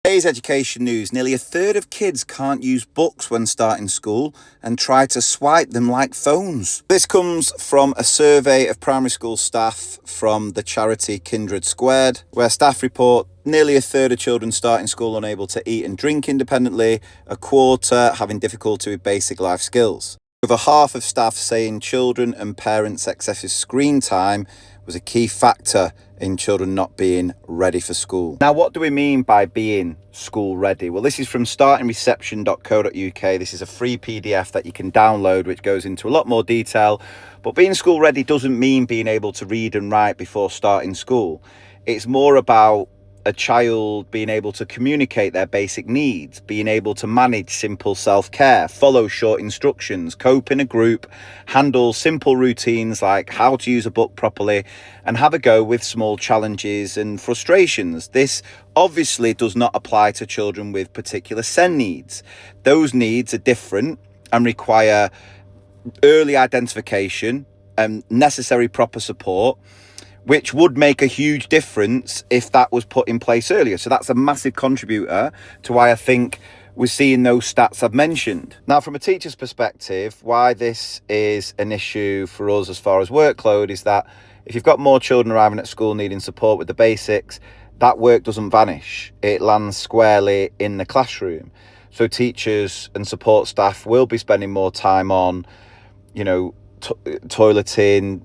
Today's education news: nearly a third of kids can't use books when starting school and try to swipe them like phones. This comes from a survey of primary school staff from the charity Kindred Squared, where staff report nearly a third of children starting school unable to eat and drink independently, a quarter having difficulty with basic life skills. Over half of staff saying children and parents' excessive screen time was a key factor in children not being ready for school. Now, what do we mean by being school ready? Well, this is from startingreception.co.uk. This is a free PDF that you can download, which goes into a lot more detail. But being school ready doesn't mean being able to read and write before starting school. It's more about a child being able to communicate their basic needs, being able to manage simple self-care, follow short instructions, cope in a group, handle simple routines like how to use a book properly, and have a go with small challenges and frustrations. This obviously does not apply to children with particular SEN needs. Those needs are different and require early identification and necessary proper support, which would make a huge difference if that was put in place earlier. So that's a massive contributor to why I think we're seeing those stats I've mentioned. Now, from a teacher's perspective, why this is an issue for us as far as workload is that if you've got more children arriving at school needing support with the basics, that work doesn't vanish. It lands squarely in the classroom. So teachers and support staff will be spending more time on, toileting,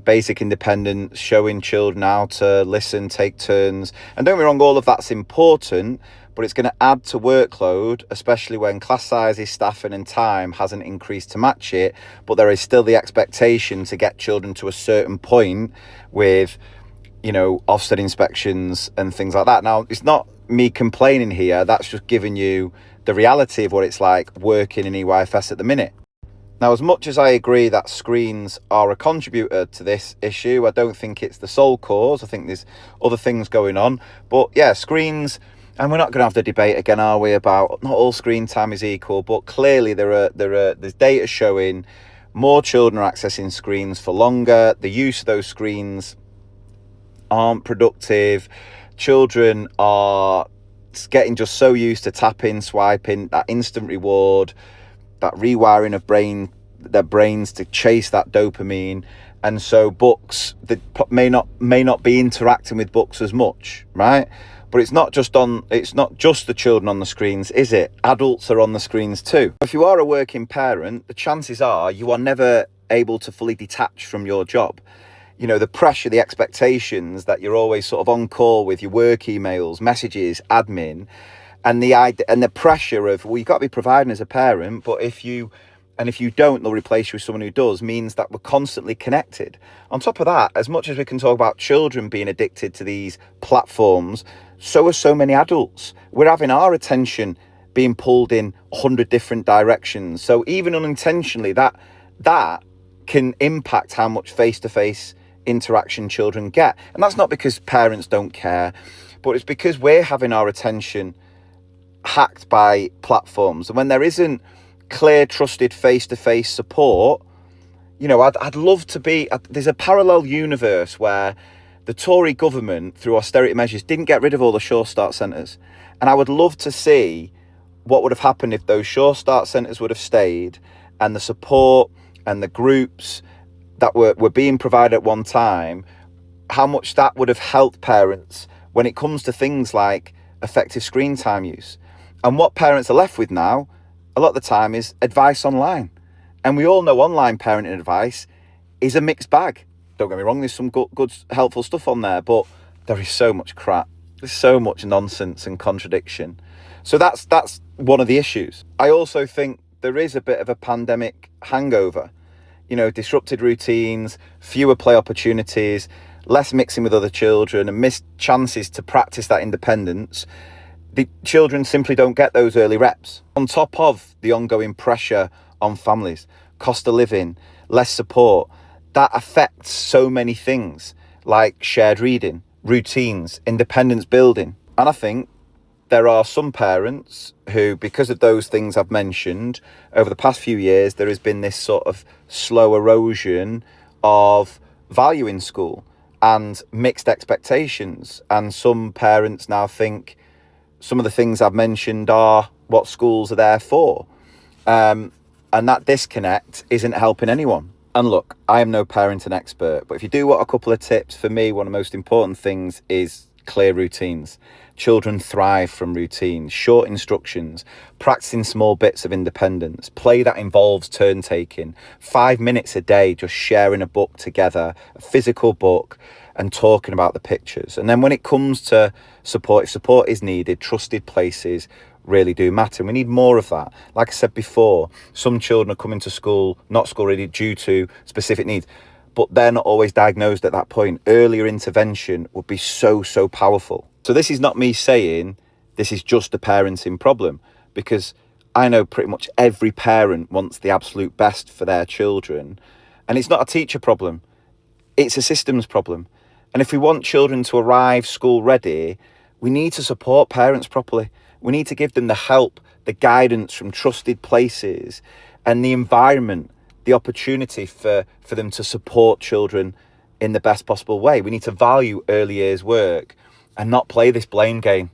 basic independence, showing children how to listen, take turns. And don't get me wrong, all of that's important, but it's going to add to workload, especially when class sizes, staffing and time hasn't increased to match it. But there is still the expectation to get children to a certain point with, Ofsted inspections and things like that. Now, it's not me complaining here. That's just giving you the reality of what it's like working in EYFS at the minute. Now, as much as I agree that screens are a contributor to this issue, I don't think it's the sole cause. I think there's other things going on. But yeah, screens, and we're not going to have the debate again, are we, about not all screen time is equal, but clearly there's data showing more children are accessing screens for longer. The use of those screens aren't productive. Children are getting just so used to tapping, swiping, that instant reward, that rewiring of their brains to chase that dopamine. And so books that may not be interacting with books as much, right? But it's not just the children on the screens, is it? Adults are on the screens too. If you are a working parent, the chances are you are never able to fully detach from your job. The pressure, the expectations that you're always sort of on call with your work emails, messages, admin, and the pressure of, well, you've got to be providing as a parent, but if you don't, they'll replace you with someone who does, means that we're constantly connected. On top of that, as much as we can talk about children being addicted to these platforms, so are so many adults. We're having our attention being pulled in 100 different directions. So even unintentionally, that can impact how much face-to-face interaction children get. And that's not because parents don't care, but it's because we're having our attention hacked by platforms. And when there isn't clear, trusted face-to-face support, I'd love to be, there's a parallel universe where the Tory government, through austerity measures, didn't get rid of all the Sure Start centres. And I would love to see what would have happened if those Sure Start centres would have stayed, and the support and the groups that were being provided at one time, how much that would have helped parents when it comes to things like effective screen time use. And what parents are left with now, a lot of the time, is advice online. And we all know online parenting advice is a mixed bag. Don't get me wrong, there's some good helpful stuff on there, but there is so much crap. There's so much nonsense and contradiction. So that's one of the issues. I also think there is a bit of a pandemic hangover. Disrupted routines, fewer play opportunities, less mixing with other children, and missed chances to practice that independence. The children simply don't get those early reps. On top of the ongoing pressure on families, cost of living, less support, that affects so many things like shared reading, routines, independence building. And I think there are some parents who, because of those things I've mentioned, over the past few years, there has been this sort of slow erosion of value in school and mixed expectations. And some parents now think some of the things I've mentioned are what schools are there for. And that disconnect isn't helping anyone. And look, I am no parenting expert, but if you do want a couple of tips, for me, one of the most important things is clear routines. Children thrive from routines, short instructions, practicing small bits of independence, play that involves turn taking, 5 minutes a day just sharing a book together, a physical book, and talking about the pictures. And then when it comes to support, if support is needed, trusted places really do matter. And we need more of that. Like I said before, some children are coming to school, not school ready due to specific needs, but they're not always diagnosed at that point. Earlier intervention would be so powerful. So this is not me saying this is just a parenting problem, because I know pretty much every parent wants the absolute best for their children. And it's not a teacher problem, it's a systems problem. And if we want children to arrive school ready, we need to support parents properly. We need to give them the help, the guidance from trusted places, and the environment, the opportunity for them to support children in the best possible way. We need to value early years work and not play this blame game,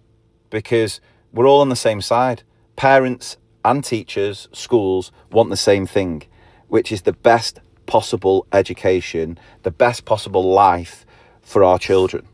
because we're all on the same side. Parents and teachers, schools want the same thing, which is the best possible education, the best possible life for our children.